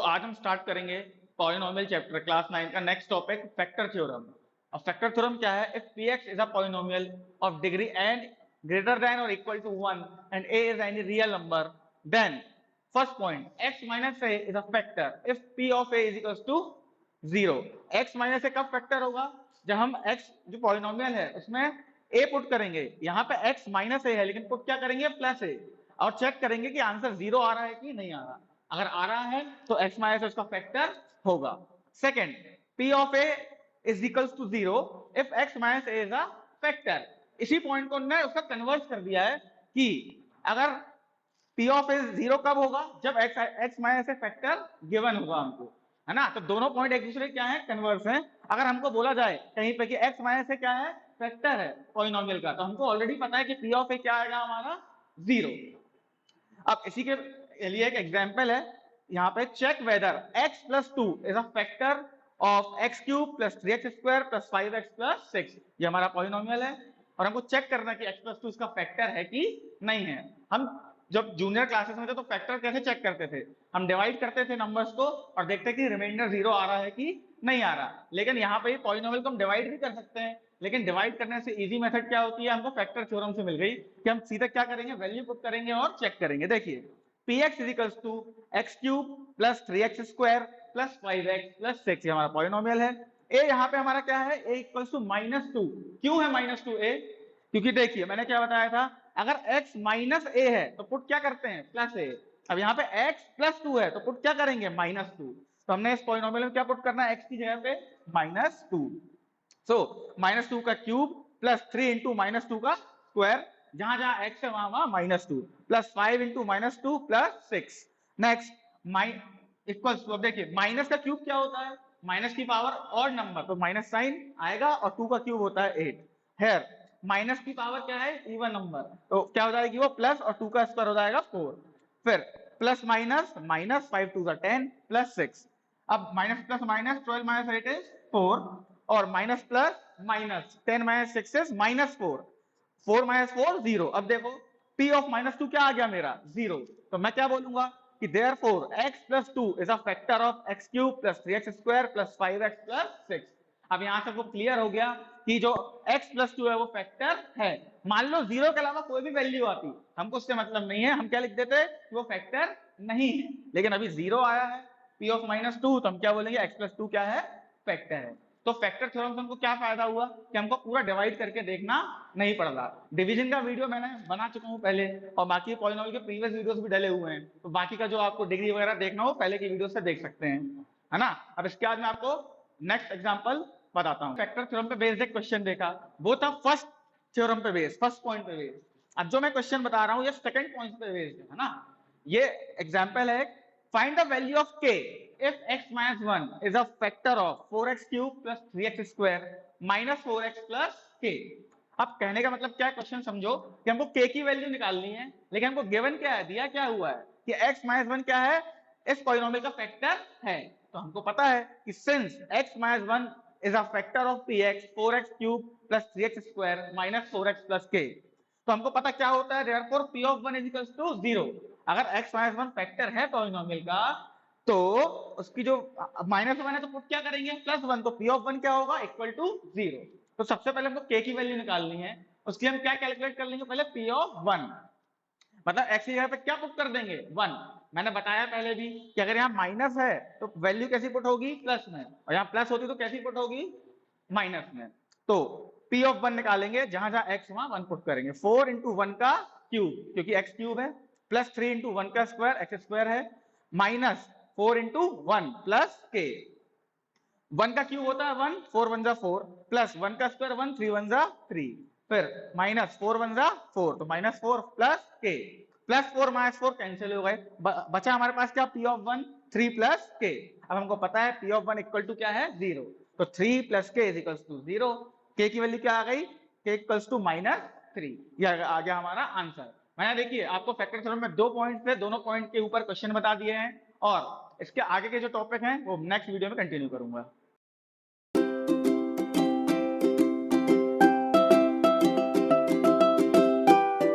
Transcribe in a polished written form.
आज हम स्टार्ट करेंगे पॉलिनोमियल चैप्टर क्लास 9 का नेक्स्ट टॉपिक फैक्टर थ्योरम। अब फैक्टर थ्योरम क्या है? If px is a polynomial of degree n greater than or equal to 1 and a is any real number, then first point x minus a is a factor if p of a is equals to 0। x minus a कब factor होगा? जब हम x जो polynomial है उसमें a put करेंगे। यहाँ पे x माइनस a है लेकिन पुट क्या करेंगे? प्लस a, और चेक करेंगे कि आंसर 0 आ रहा है कि नहीं आ रहा। अगर आ रहा है तो x माइनस उसका फैक्टर होगा। Second, p of a is equals to 0 if x minus a is a factor. इसी पॉइंट को ने उसका कन्वर्ट कर दिया है कि अगर p ऑफ a 0 कब होगा? जब x minus a factor given होगा हमको, है ना। तो दोनों पॉइंट एक दूसरे क्या है? कन्वर्स हैं। अगर हमको बोला जाए कहीं पे कि x माइनस a क्या है? फैक्टर है पॉलिनोमियल का, तो हमको ऑलरेडी पता है कि p ऑफ a क्या आएगा हमारा? 0। अब इसी के लिए एक एग्जांपल है यहाँ पे, check whether x plus 2 is a factor of x cube plus 3x square plus 5x plus 6। ये हमारा पॉलिनोमियल है और हमको चेक करना है कि x प्लस 2 इसका फैक्टर है कि नहीं है। हम जब जूनियर क्लासेस में थे तो फैक्टर कैसे चेक करते थे? हम डिवाइड करते थे नंबर्स को और देखते कि रिमाइंडर 0 आ रहा है कि नहीं आ रहा। लेकिन यहाँ पे पॉलिनोमियल को हम डिवाइड भी कर सकते हैं, लेकिन डिवाइड करने से इजी मेथड क्या होती है? हमको फैक्टर थ्योरम से मिल गई कि हम सीधे क्या करेंगे? वैल्यू पुट करेंगे और चेक करेंगे। देखिए, px is equals to x cube plus 3x square plus 5x plus 6 हमारा पॉलिनोमियल है। a यहाँ पे हमारा क्या है? a equals to -2। क्यों है -2 a? क्योंकि देखिए मैंने क्या बताया था, अगर x माइनस a है तो पुट क्या करते हैं? Plus a। अब यहाँ पे x प्लस 2 है तो पुट क्या करेंगे? -2। तो हमने इस पॉलिनोमियल में क्या पुट करना है? x की जगह पे -2। सो -2 का क्यूब प्लस 3 इंटू -2 का स्क्वायर, जहां जहां x है वहां वहां -2 plus 5 into -2 plus 6। Next equals to, अब देखिए माइनस का क्यूब क्या होता है? माइनस की पावर और नंबर, तो माइनस साइन आएगा, और 2 का क्यूब होता है 8। हेयर माइनस की पावर क्या है? इवन नंबर, तो क्या हो जाएगी वो? प्लस, और 2 का स्क्वायर हो जाएगा 4। फिर प्लस माइनस माइनस 5 2 का 10 प्लस 6। अब minus plus minus 12 minus 8 is 4, और minus plus minus 10 minus 6 is -4। 4 minus 4 0। अब देखो p ऑफ -2 क्या आ गया मेरा? 0। तो मैं क्या बोलूंगा कि therefore x plus 2 is a factor of x cube plus 3x square plus 5x plus 6। अब यहां तक वो क्लियर हो गया कि जो x प्लस 2 है वो फैक्टर है। मान लो 0 के अलावा कोई भी वैल्यू आती, हमको उससे मतलब नहीं है, हम क्या लिख देते कि वो फैक्टर नहीं है। लेकिन अभी 0 आया है p ऑफ -2, तो हम क्या बोलेंगे? x प्लस 2 क्या है? फैक्टर है। तो फैक्टर थ्योरम से हमको क्या फायदा हुआ कि हमको पूरा डिवाइड करके देखना नहीं पड़ रहा। डिवीजन का वीडियो मैंने बना चुका हूं पहले, और बाकी पॉलिनोमियल के प्रीवियस वीडियोस भी डले हुए हैं, तो बाकी का जो आपको डिग्री वगैरह देखना हो पहले की वीडियो से देख सकते हैं, है ना। अब इसके बाद मैं आपको नेक्स्ट एग्जांपल बताता हूं। फैक्टर थ्योरम पे बेस्ड एक क्वेश्चन देखा, वो था फर्स्ट थ्योरम पे बेस्ड, फर्स्ट पॉइंट पे बेस्ड। अब जो मैं क्वेश्चन बता रहा हूं ये सेकंड पॉइंट पे बेस्ड है ना। ये एग्जांपल है, find the value of k if x minus 1 is a factor of 4x cube plus 3x square minus 4x plus k। अब कहने का मतलब क्या है? क्वेश्चन समझो कि हमको k की वैल्यू निकालनी है, लेकिन हमको गिवन क्या है? दिया क्या हुआ है कि x minus 1 क्या है? इस पॉलिनोमियल का फैक्टर है। तो हमको पता है कि since x minus 1 is a factor of px 4x cube plus 3x square minus 4x plus k, तो हमको पता क्या होता है? therefore p of 1 is equals to 0। अगर x minus 1 फैक्टर है पॉलिनोमियल का, तो उसकी जो -1 है तो पुट क्या करेंगे? +1, तो p ऑफ 1 क्या होगा? Equal to 0। तो सबसे पहले हमको k की वैल्यू निकालनी है, उसके हम क्या कैलकुलेट कर लेंगे? पहले p ऑफ 1, मतलब x की जगह पे क्या पुट कर देंगे? 1। मैंने बताया पहले भी कि अगर यहाँ माइनस है तो वैल्यू कैसी पुट होगी? प्लस में, और यहाँ प्लस होती तो कैसी पुट होगी? माइनस में। तो p ऑफ 1 निकालेंगे, जहां जहां x वहां 1 पुट करेंगे। 4 इंटू 1 का क्यूब, क्योंकि x क्यूब है, प्लस 3 इंटू 1 का स्क्वायर, एक्स स्क्वायर है, माइनस 4 इंटू 1 प्लस k। 1 का क्यूब होता है 1, 4 1 जा 4, प्लस 1 का स्क्वायर 1, 3 1 जा 3, फिर माइनस 4 1 जा 4, तो -4 प्लस k, प्लस 4 -4 कैंसिल हो गए, बचा हमारे पास क्या? p of 1 3 plus k। अब हमको पता है p ऑफ 1 इक्वल टू क्या है? 0। तो 3 plus k is equal to 0। k की वैल्यू क्या आ गई? k equal to -3। यह आ गया हमारा आंसर। मैंने देखिए आपको फैक्टर थ्योरम में 2 पॉइंट थे, दोनों पॉइंट के ऊपर क्वेश्चन बता दिए हैं, और इसके आगे के जो टॉपिक हैं वो नेक्स्ट वीडियो में कंटिन्यू करूंगा।